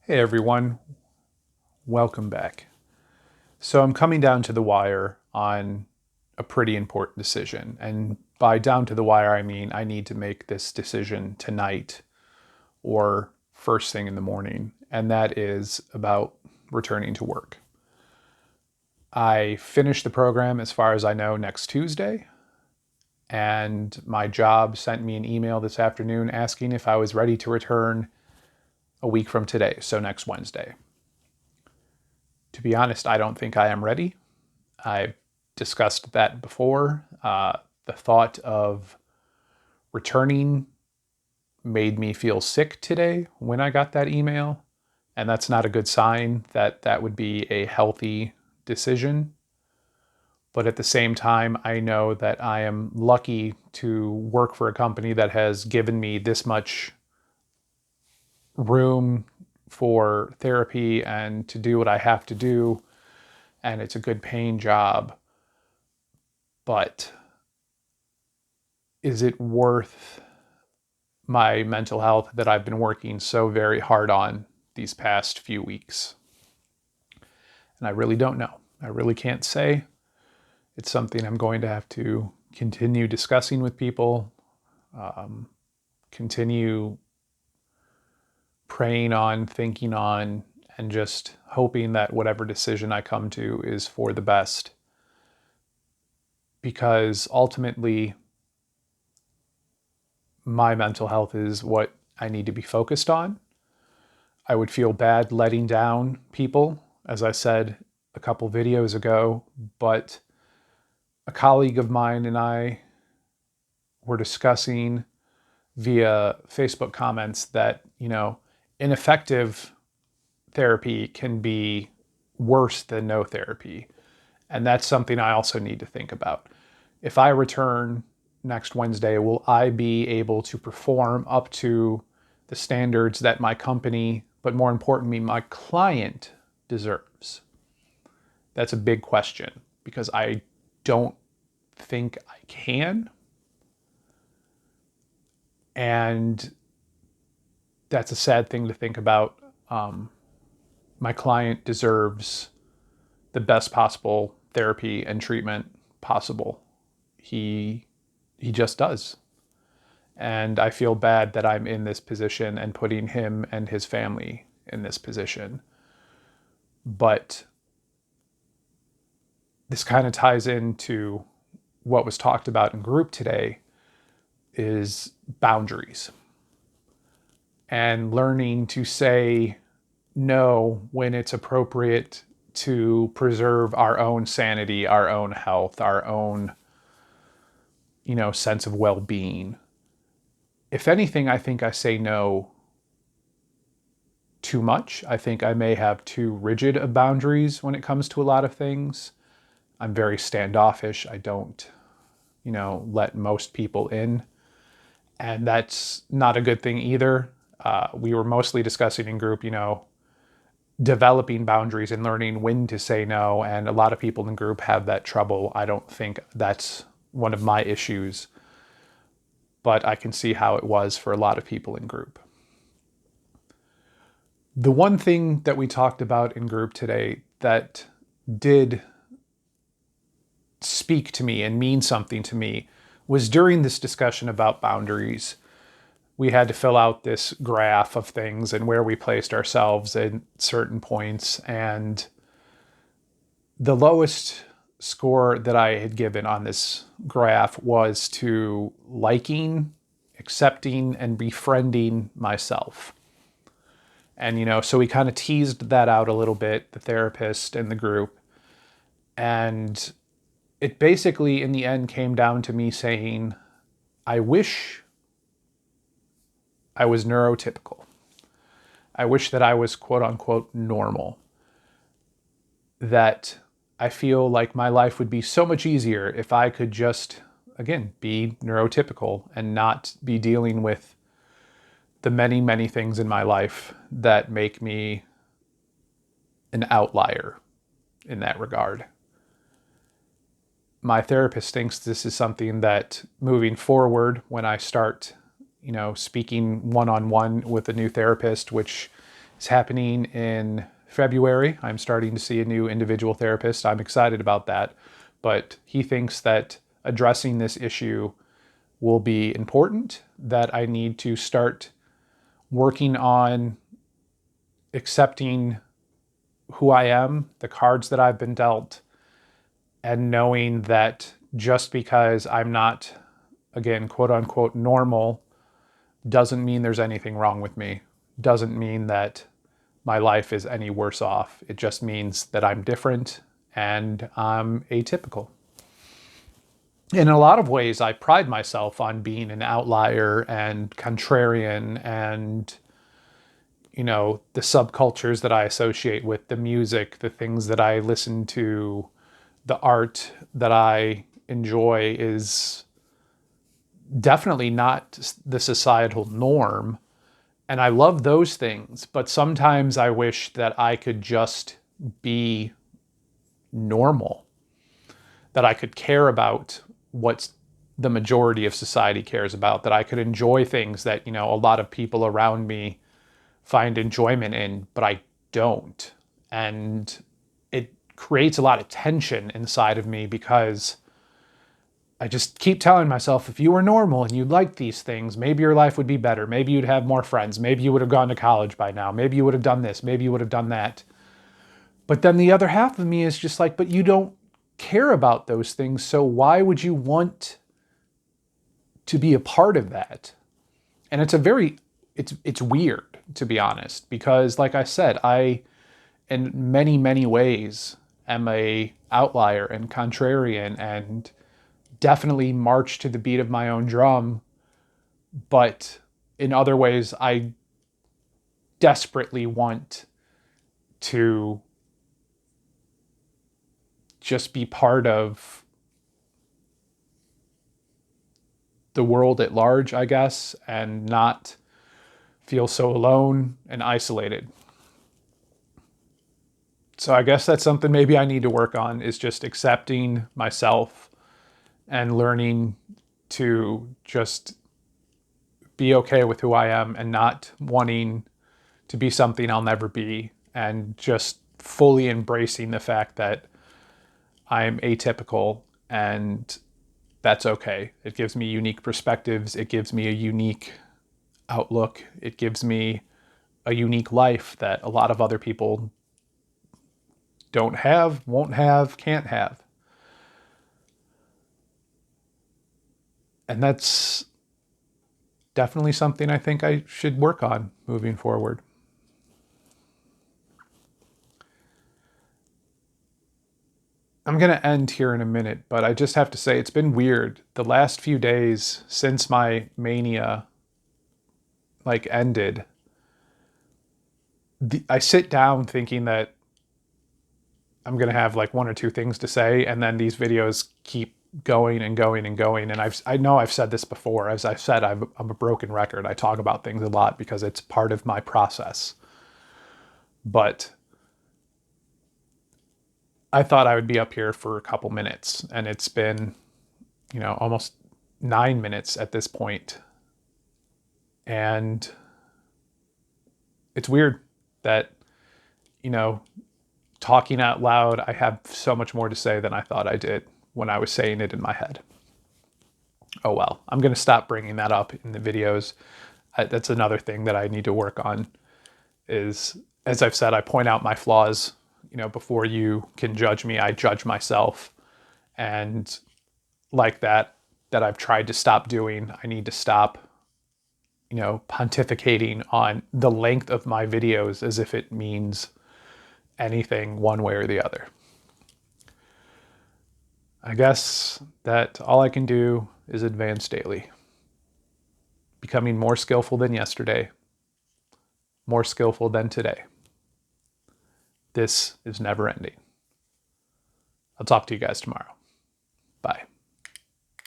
Hey everyone, welcome back. So I'm coming down to the wire on a pretty important decision. And by down to the wire, I mean I need to make this decision tonight or first thing in the morning. And that is about returning to work. I finish the program, as far as I know, next Tuesday. And my job sent me an email this afternoon asking if I was ready to return a week from today, so next Wednesday. To be honest, I don't think I am ready. I've discussed that before. The thought of returning made me feel sick today when I got that email, and that's not a good sign that that would be a healthy decision. But at the same time, I know that I am lucky to work for a company that has given me this much room for therapy and to do what I have to do, and it's a good paying job. But is it worth my mental health that I've been working so very hard on these past few weeks? And I really don't know. I really can't say. It's something I'm going to have to continue discussing with people, continue praying on, thinking on, and just hoping that whatever decision I come to is for the best. Because ultimately, my mental health is what I need to be focused on. I would feel bad letting down people, as I said a couple videos ago, but a colleague of mine and I were discussing via Facebook comments that, ineffective therapy can be worse than no therapy. And that's something I also need to think about. If I return next Wednesday, will I be able to perform up to the standards that my company, but more importantly, my client deserves? That's a big question because I don't think I can. And that's a sad thing to think about. My client deserves the best possible therapy and treatment possible. He just does. And I feel bad that I'm in this position and putting him and his family in this position. But this kind of ties into what was talked about in group today is boundaries and learning to say no when it's appropriate to preserve our own sanity, our own health, our own, sense of well-being. If anything, I think I say no too much. I think I may have too rigid of boundaries when it comes to a lot of things. I'm very standoffish. I don't, let most people in. And that's not a good thing either. We were mostly discussing in group, developing boundaries and learning when to say no. And a lot of people in group have that trouble. I don't think that's one of my issues, but I can see how it was for a lot of people in group. The one thing that we talked about in group today that did speak to me and mean something to me was during this discussion about boundaries. We had to fill out this graph of things and where we placed ourselves in certain points. And the lowest score that I had given on this graph was to liking, accepting, and befriending myself. And, so we kind of teased that out a little bit, the therapist and the group. And it basically, in the end, came down to me saying, I wish I was neurotypical. I wish that I was quote unquote normal. That I feel like my life would be so much easier if I could just, again, be neurotypical and not be dealing with the many, many things in my life that make me an outlier in that regard. My therapist thinks this is something that moving forward, when I start, speaking one-on-one with a new therapist, which is happening in February. I'm starting to see a new individual therapist. I'm excited about that. But he thinks that addressing this issue will be important, that I need to start working on accepting who I am, the cards that I've been dealt, and knowing that just because I'm not, again, quote unquote, normal, doesn't mean there's anything wrong with me. Doesn't mean that my life is any worse off. It just means that I'm different and I'm atypical. In a lot of ways, I pride myself on being an outlier and contrarian, and the subcultures that I associate with, the music, the things that I listen to, the art that I enjoy is definitely not the societal norm. And I love those things, but sometimes I wish that I could just be normal, that I could care about what the majority of society cares about, that I could enjoy things that, a lot of people around me find enjoyment in, but I don't. And it creates a lot of tension inside of me because I just keep telling myself, if you were normal and you liked these things, maybe your life would be better. Maybe you'd have more friends. Maybe you would have gone to college by now. Maybe you would have done this. Maybe you would have done that. But then the other half of me is just like, but you don't care about those things. So why would you want to be a part of that? And it's weird, to be honest, because like I said, I, in many, many ways, am a outlier and contrarian and definitely march to the beat of my own drum. But in other ways, I desperately want to just be part of the world at large, I guess, and not feel so alone and isolated. So I guess that's something maybe I need to work on, is just accepting myself and learning to just be okay with who I am and not wanting to be something I'll never be, and just fully embracing the fact that I'm atypical and that's okay. It gives me unique perspectives. It gives me a unique outlook. It gives me a unique life that a lot of other people don't have, won't have, can't have. And that's definitely something I think I should work on moving forward. I'm going to end here in a minute, but I just have to say it's been weird. The last few days since my mania ended, I sit down thinking that I'm going to have one or two things to say, and then these videos keep going and going and going. And I know I've said this before. As I've said, I'm a broken record. I talk about things a lot because it's part of my process. But I thought I would be up here for a couple minutes, and it's been, almost 9 minutes at this point. And it's weird that, talking out loud, I have so much more to say than I thought I did when I was saying it in my head. Oh well, I'm going to stop bringing that up in the videos. That's another thing that I need to work on is, as I've said, I point out my flaws. Before you can judge me, I judge myself. And like that I've tried to stop doing. I need to stop, pontificating on the length of my videos as if it means anything one way or the other. I guess that all I can do is advance daily, becoming more skillful than yesterday, more skillful than today. This is never ending. I'll talk to you guys tomorrow. Bye.